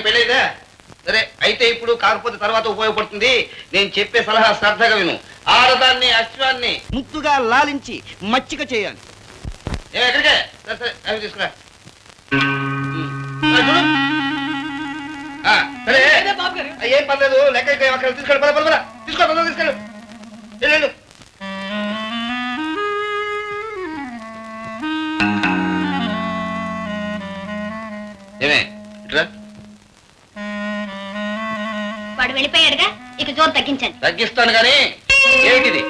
పెళ్ళైందా? సరే అయితే ఇప్పుడు కాకపోతే తర్వాత ఉపయోగపడుతుంది. నేను చెప్పే సలహా శ్రద్ధగా విను. ఆడదాన్ని అశ్వాన్ని ముద్దుగా లాలించి మచ్చిక చేయాలి. ఎక్కడికే? సరే సరే అవి తీసుకురా. సరే ఏం పర్లేదు, లెక్క అక్కడ తీసుకెళ్ళి పద తీసుకో తీసుకెళ్ళు. వెళ్ళు. ఏమే ఇట్రా. వాడు వెళ్ళిపోయాడుగా, ఇక జోరు తగ్గించండి. తగ్గిస్తాను గాని ఏమిటిది?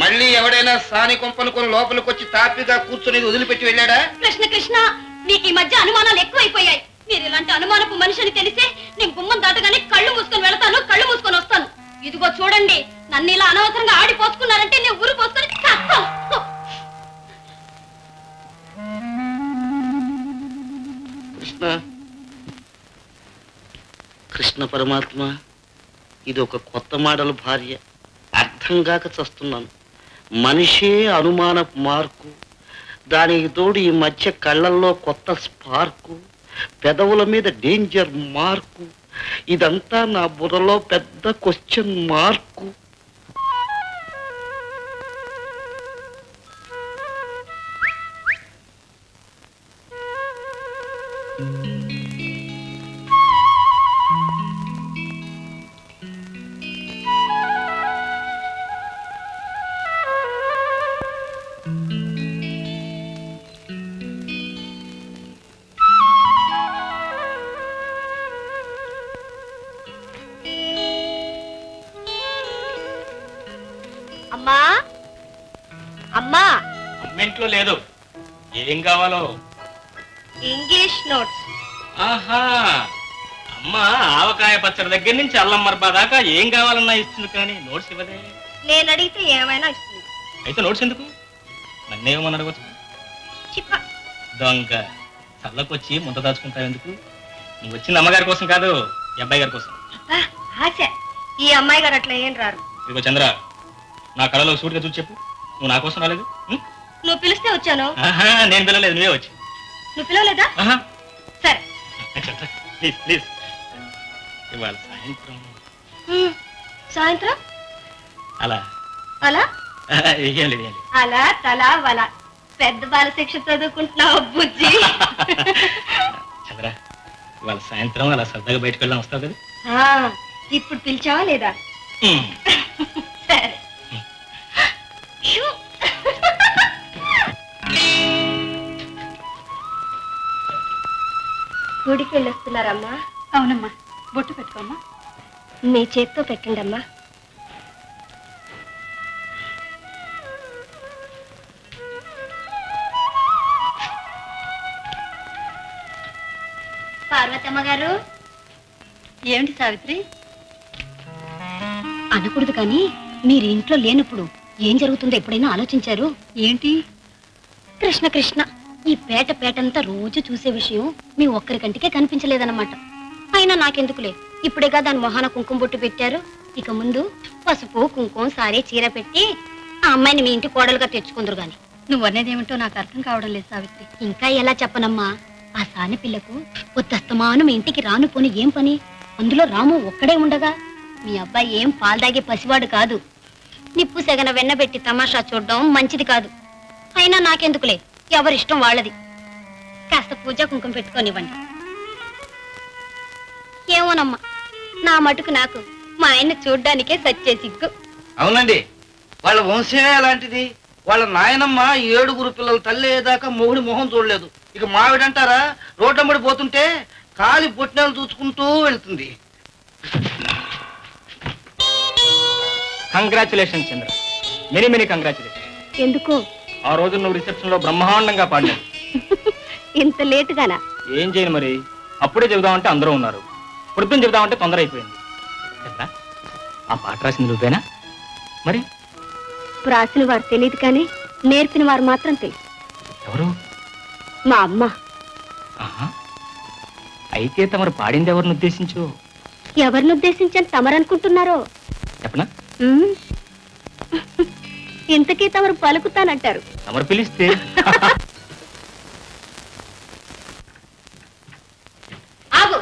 మళ్ళీ ఎవడైనా సాని కొంపనుకొని లోపలికి వచ్చి తాపిగా కూర్చొని వదిలిపెట్టి వెళ్ళాడా? కృష్ణ కృష్ణ, మీకు ఈ మధ్య అనుమానాలు ఎక్కువైపోయాయి. మీరు ఇలాంటి అనుమానపు మనిషిని తెలిసే నేను గుమ్మం దాటగానే కళ్ళు మూసుకొని వెళతాను, కళ్ళు మూసుకొని వస్తాను. ఇదిగో చూడండి, నన్ను ఇలా అనవసరంగా ఆడిపోసుకున్నారంటే నేను ఊరు పోసుకొని కృష్ణ పరమాత్మ, ఇది ఒక కొత్త మోడల్ భార్య. అర్థం కాక చస్తున్నాను. మనిషే అనుమానపు మార్కు, దానికి తోడు ఈ మధ్య కళ్ళల్లో కొత్త స్పార్కు, పెదవుల మీద డేంజర్ మార్కు. ఇదంతా నా బుర్రలో పెద్ద క్వశ్చన్ మార్కు. అమ్మా అమ్మా, ఇంట్లో లేదు. ఏం కావాలో? English notes. ఆహా, అమ్మ ఆవకాయ పచ్చడి దగ్గర నుంచి అల్లం మర్బా దాకా ఏం కావాలన్నా ఇస్తుంది, కానీ నోట్స్ ఇవ్వదే. నేను అడిగితే ఏమైనా ఇస్తుంది. అయితే నోట్స్ ఎందుకు? నన్నేమని అడగచ్చు. దొంగ చల్లకొచ్చి ముంత దాచుకుంటావు ఎందుకు? నువ్వు వచ్చింది అమ్మగారి కోసం కాదు, ఈ అబ్బాయి గారి కోసం. ఆశ, ఈ అమ్మాయి గారు అట్లా ఏం రారు. ఇదిగో చంద్ర, నా కళలో సూటిగా చూసి చెప్పు, నువ్వు నా కోసం రాలేదు? నువ్వు పిలిస్తే వచ్చాను. నేను పిలవలేదు, నువ్వే వచ్చి. నువ్వు పిలవలేదా? సరే ప్లీజ్ ప్లీజ్. ఇవాళ సాయంత్రం సాయంత్రం అలా అలా ఏం లేదు అలా తలా వల పెద్ద బాల శిక్ష చదువుకుంటున్నావు బుజ్జి. చంద్ర, ఇవాళ సాయంత్రం అలా సరదాగా బయటకు వెళ్ళాం, వస్తావు కదా? ఇప్పుడు పిలిచావా లేదా? సరే. గుడికి వెళ్ళొస్తున్నారమ్మా? అవునమ్మా. బొట్టు పెట్టుకోమ్మా. మీ చేత్తో పెట్టండి అమ్మా. పార్వతమ్మ గారు. ఏమిటి సావిత్రి? అనకూడదు కానీ మీరు ఇంట్లో లేనప్పుడు ఏం జరుగుతుందో ఎప్పుడైనా ఆలోచించారు? ఏంటి? కృష్ణ కృష్ణ, ఈ పేటంతా రోజు చూసే విషయం మీ ఒక్కరి కంటికే కనిపించలేదన్నమాట. అయినా నాకెందుకులే, ఇప్పుడేగా దాని మొహాన కుంకుమ బొట్టు పెట్టారు. ఇక ముందు పసుపు కుంకుమ సారే చీర పెట్టి ఆ అమ్మాయిని మీ ఇంటి కోడలుగా తెచ్చుకుందరు గాని. నువ్వు అనేదేమిటో నాకు అర్థం కావడం లేదు సావిత్రి. ఇంకా ఎలా చెప్పనమ్మా, ఆ సాని పిల్లకు పొద్దస్తమాను మీ ఇంటికి రాను పోని ఏం పని? అందులో రాము ఒక్కడే ఉండగా. మీ అబ్బాయి ఏం పాల్దాగే పసివాడు కాదు. నిప్పు సెగన వెన్నబెట్టి తమాషా చూడడం మంచిది కాదు. అయినా నాకెందుకులే, ఎవరిష్టం వాళ్ళది. కాస్త పూజ కుంకుమ పెట్టుకోనివ్వండి. ఏమోనమ్మా, నా మటుకు నాకు మా ఆయన చూడ్డానికే సచ్చే సిగ్గు. అవునండి, వాళ్ళ వంశమే అలాంటిది. వాళ్ళ నాయనమ్మ 7 పిల్లల తల్లి అయ్యేదాకా మొగుడి మొహం చూడలేదు. ఇక మావిడంటారా, రోడ్డమ్మడి పోతుంటే కాలి బొట్టినాలు చూసుకుంటూ వెళ్తుంది. కంగ్రాచులేషన్ చంద్ర, మెనీ మెనీ కంగ్రాచులేషన్. ఎందుకు? ఆ రోజు నువ్వు రిసెప్షన్ లో బ్రహ్మాండంగా పాడినావు. ఇంత లేటుగానా? ఏం చేయను మరి, అప్పుడే చెబుదామంటే అందరూ ఉన్నారు, పొద్దున్న చెబుదామంటే తొందర అయిపోయింది. ఆ పాట రాసింది నువ్వేనా? మరి రాసిన వారు తెలియదు కానీ నేర్పిన వారు మాత్రం తెలుసు. ఎవరు? మా అమ్మ. అయితే తమరు పాడింది ఎవరిని ఉద్దేశించు? ఎవరిని ఉద్దేశించని తమరనుకుంటున్నారో చెప్పనా? ఇంతకీ తమరు పలుకుతానంటారు. తమరు పిలిస్తే. ఆగు,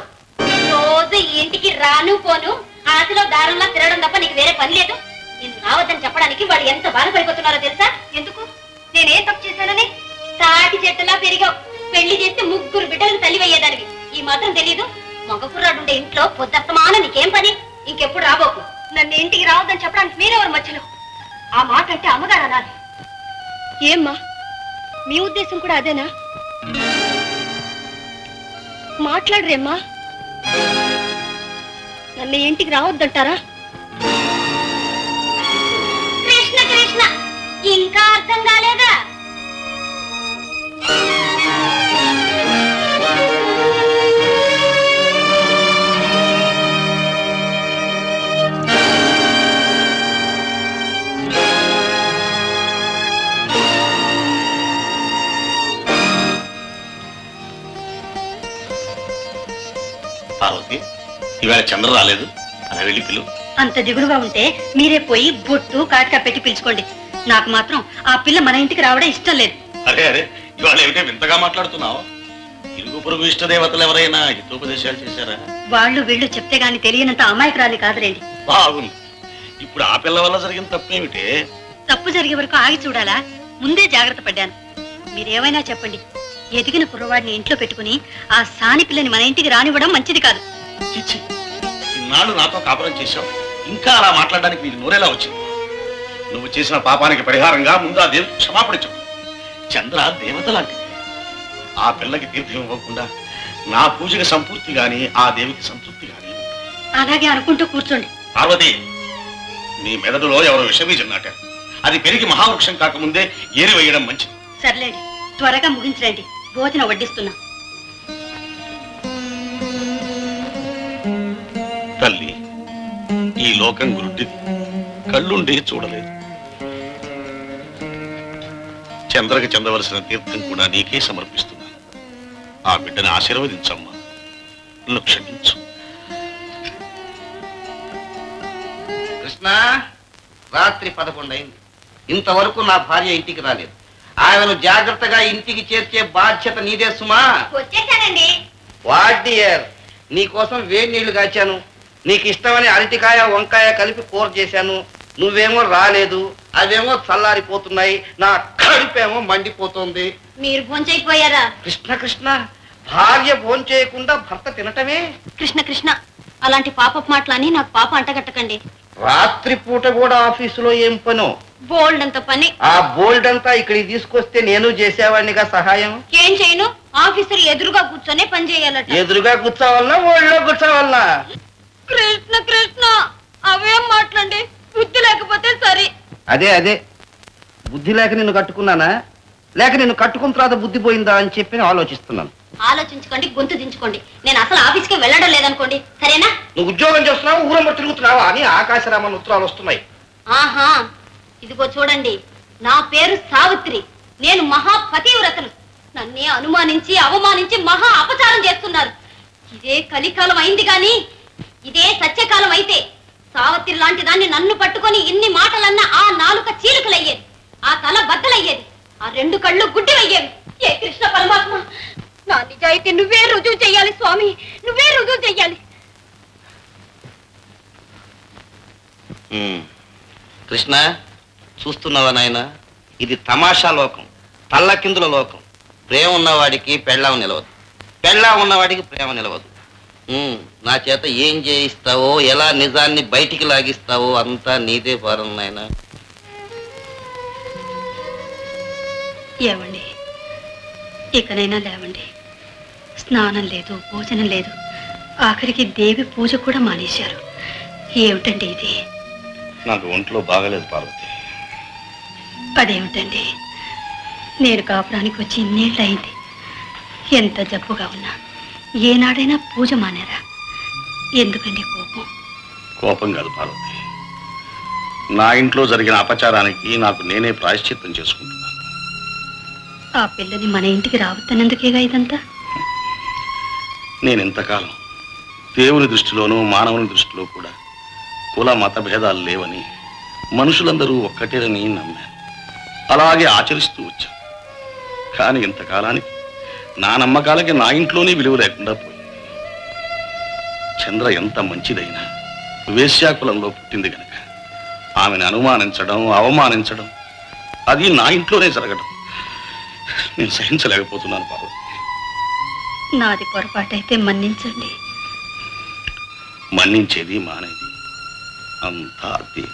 రోజు ఇంటికి రాను పోను ఆశలో దారంలో తిరగడం తప్ప నీకు వేరే పని లేదు. నేను రావద్దని చెప్పడానికి వాడు ఎంత బాధపడిపోతున్నారో తెలుసా? ఎందుకు? నేనే తప్పు చేశానని? తాటి చెట్టులా పెరిగావు, పెళ్లి చేస్తే 3 బిడ్డలకు తల్లివయ్యేదానివి. ఈ మాత్రం తెలీదు? మగ కుర్రాడుండే ఇంట్లో పొద్దస్తమాన నీకేం పని? ఇంకెప్పుడు రాబోకు. నన్ను ఇంటికి రావద్దని చెప్పడానికి మీరెవరు మధ్యలో? ఆ మాట అంటే అమ్మగారు అనాలి. ఏమ్మా, మీ ఉద్దేశం కూడా అదేనా? మాట్లాడరేమ్మా. నన్ను ఇంటికి రావద్దంటారా? కృష్ణ కృష్ణ, ఇంకా అర్థం కాలేదా? పార్వతి, ఇవాళ చంద్ర రాలేదు, అలా వెళ్ళి పిలు. అంత దిగులుగా ఉంటే మీరే పోయి బొట్టు కాటికా పెట్టి పిలుచుకోండి. నాకు మాత్రం ఆ పిల్ల మన ఇంటికి రావడం ఇష్టం లేదు. అరే అరే, ఇవాళ ఏమిటే వింతగా మాట్లాడుతున్నావు? ఇరుగు పొరుగు ఇష్ట దేవతలు ఎవరైనా హితోపదేశాలు చేశారా? వాళ్ళు వీళ్ళు చెప్తే గాని తెలియనంత అమాయకురాలి కాదులేండి. బాగుంది. ఇప్పుడు ఆ పిల్ల వల్ల జరిగిన తప్పేమిటే? తప్పు జరిగే వరకు ఆగి చూడాలా? ముందే జాగ్రత్త పడ్డాను. మీరేమైనా చెప్పండి, ఎదిగిన కుర్రవాడిని ఇంట్లో పెట్టుకుని ఆ సాని పిల్లని మన ఇంటికి రానివ్వడం మంచిది కాదు. చిచ్చి, ఇన్నాళ్ళు నాతో కాపురం చేశావు, ఇంకా అలా మాట్లాడడానికి నీకు నోరేలా వచ్చింది? నువ్వు చేసిన పాపానికి పరిహారంగా ముందు ఆ దేవికి క్షమాపణ చెప్పు. చంద్ర దేవత లాంటిది. ఆ పిల్లకి తీర్థం ఇవ్వకుండా నా పూజకి సంపూర్తి గాని ఆ దేవికి సంతృప్తి గాని. అలాగే అనుకుంటూ కూర్చోండి. పార్వతి, నీ మెదడులో ఎవరో విషబీజం నాటారు. అది పెరిగి మహావృక్షం కాకముందే ఏరి వేయడం మంచిది. సర్లేండి, త్వరగా ముగించలేండి, భోజనం వడ్డిస్తున్నా. తల్లి, ఈ లోకం గురుడిది, కళ్ళుండి చూడలేదు. చంద్రకి చెందవలసిన తీర్థం కూడా నీకే సమర్పిస్తున్నాను. ఆ బిడ్డని ఆశీర్వదించమ్మా, నన్ను క్షమించు. కృష్ణ, రాత్రి 11 అయింది, ఇంతవరకు నా భార్య ఇంటికి రాలేదు. ఆమెను జాగ్రత్తగా ఇంటికి చేర్చే బాధ్యత నీదే సుమా. వచ్చేసానండి. వాట్ డియర్, నీకోసం వేడి నీళ్లు కాచాను. నీకు ఇష్టమని అరటికాయ వంకాయ కలిపి కూర చేశాను. నువ్వేమో రాలేదు, అవేమో చల్లారిపోతున్నాయి, నా కడుపేమో మండిపోతుంది. మీరు భోంచైపోయారా? కృష్ణ కృష్ణ, భార్య భోంచేయకుండా భర్త తినటమే? కృష్ణ కృష్ణ, అలాంటి పాపపు మాటలని నాకు పాప అంటగట్టకండి. రాత్రి పూట కూడా ఆఫీసులో ఏం పనో? బోల్డ్ అంత పని. ఆ బోల్డ్ అంతా ఇక్కడికి తీసుకొస్తే నేను చేసేవాడినిగా సహాయం. ఏం చేయను? ఆఫీసర్ ఎదురుగా కూర్చొనే పని చేయాలట. ఎదురుగా కూర్చోవాలన్నా ఓళ్ళో కూర్చోవాలన్నా? కృష్ణ కృష్ణ, అవేం మాట్లాడి, బుద్ధి లేకపోతే సరే. అదే అదే, బుద్ధి లేక నిన్ను కట్టుకున్నానా, లేక నిన్ను కట్టుకున్న తర్వాత బుద్ధి పోయిందా అని చెప్పి ఆలోచిస్తున్నాను. ఆలోచించుకోండి, గొంతు దించుకోండి. నేను అసలు ఆఫీస్కి వెళ్ళడం లేదనుకోండి, సరేనా? నువ్వు ఉద్యోగం చేస్తున్నావు, ఊరమ్మ తిరుగుతున్నావా అని ఆకాశరామన్ ఉత్తరాలు వస్తున్నాయి. ఆహా, ఇదిగో చూడండి, నా పేరు సావిత్రి, నేను మహాపతివ్రతను. నన్నే అనుమానించి అవమానించి మహా అపచారం చేస్తున్నారు. ఇదే కలికాలం అయింది గాని ఇదే సత్యకాలం అయితే సావిత్రి లాంటి దాన్ని నన్ను పట్టుకొని ఇన్ని మాటలన్నా ఆ నాలుక చీలుకలయ్యేది, ఆ తల బద్దలయ్యేది, ఆ 2 కళ్ళు గుడ్డివయ్యేవి. ఏ కృష్ణ పరమాత్మ, నా నిజాయితీ నువ్వే రుజువు చెయ్యాలి స్వామి, నువ్వే రుజువు చెయ్యాలి. కృష్ణ, చూస్తున్నావా నాయన, ఇది తమాషా లోకం, తల్లకిందుల లోకం. ప్రేమ ఉన్నవాడికి పెళ్ళాం నిలవదు, పెళ్ళాం ఉన్నవాడికి ప్రేమ నిలవదు. నా చేత ఏం చేయిస్తావో, ఎలా నిజాన్ని బయటికి లాగిస్తావో అంతా నీదే భారం నాయన. ఏమండి, ఇకనైనా లేవండి. స్నానం లేదు, భోజనం లేదు, ఆఖరికి దేవి పూజ కూడా మానేశారు. ఏమిటండి ఇది? నాకు ఒంట్లో బాగలేదు పార్వతి. అదేమిటండి, నేను కాపురానికి వచ్చి ఇన్నేళ్ళయింది, ఎంత జబ్బుగా ఉన్నా ఏనాడైనా పూజ మానేరా? ఎందుకండి కోపం? కోపం కాదు పార్వతి, నా ఇంట్లో జరిగిన అపచారానికి నాకు నేనే ప్రాయశ్చిత్తం చేసుకుంటున్నాను. ఆ పిల్లని మన ఇంటికి రావద్దనందుకేగా ఇదంతా? నేను ఇంతకాలం దేవుని దృష్టిలోనూ మానవుని దృష్టిలో కూడా కుల మత భేదాలు లేవని, మనుషులందరూ ఒక్కటేనని నమ్మాను. అలాగే ఆచరిస్తూ వచ్చాను. కానీ ఇంతకాలానికి నా నమ్మకాలకి నా ఇంట్లోనే విలువ లేకుండా పోయింది. చంద్ర ఎంత మంచిదైనా వేశ్యాకులంలో పుట్టింది కనుక ఆమెను అనుమానించడం, అవమానించడం అది నా ఇంట్లోనే జరగడం నేను సహించలేకపోతున్నాను పార్వతి. నాది పొరపాటైతే మన్నించండి. మన్నించేది మానేది అంతా అదే.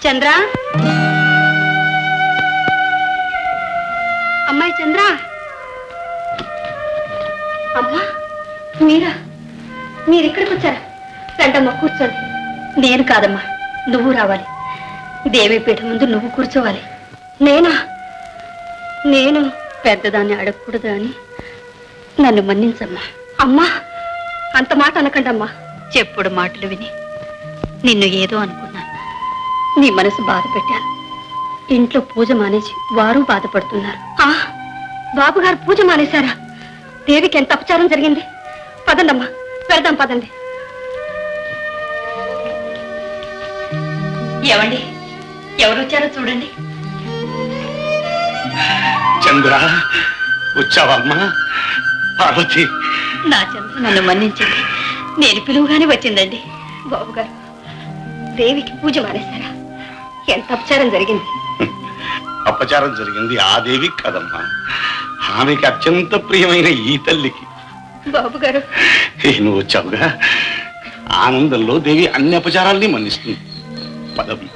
చంద్ర, అమ్మాయి చంద్ర, అమ్మా మీరా? మీరెక్కడికి వచ్చారా? రండమ్మా కూర్చోండి. నేను కాదమ్మా, నువ్వు రావాలి. దేవీపీఠ ముందు నువ్వు కూర్చోవాలి. నేనా? నేను పెద్దదాన్ని అడగకూడదు అని నన్ను మన్నించమ్మా. అమ్మా అంత మాట అనకండమ్మా. చెప్పుడు మాటలు విని నిన్ను ఏదో అనుకున్నాను. నీ మనసు బాధ పెట్టాను. ఇంట్లో పూజ మానేసి వారు బాధపడుతున్నారు. బాబుగారు పూజ మానేశారా? దేవికి ఎంత అపచారం జరిగింది. పదండమ్మా, వెళ్దాం పదండి. ఏమండి, ఎవరు వచ్చారో చూడండి. చంద్ర వచ్చావమ్మా? పార్వతి, నా చంద్ర నన్ను మన్నించింది. నేను పిలువుగానే వచ్చిందండి. బాబు గారు, దేవికి పూజ మానేశారా? ఎంత అపచారం జరిగింది. అపచారం జరిగింది ఆ దేవికి కదమ్మా, ఆమెకి అత్యంత ప్రియమైన ఈ తల్లికి. బాబు గారు, నువ్వు వచ్చావుగా, ఆనందంలో దేవి అన్ని అపచారాల్ని మన్నిస్తుంది. పదవి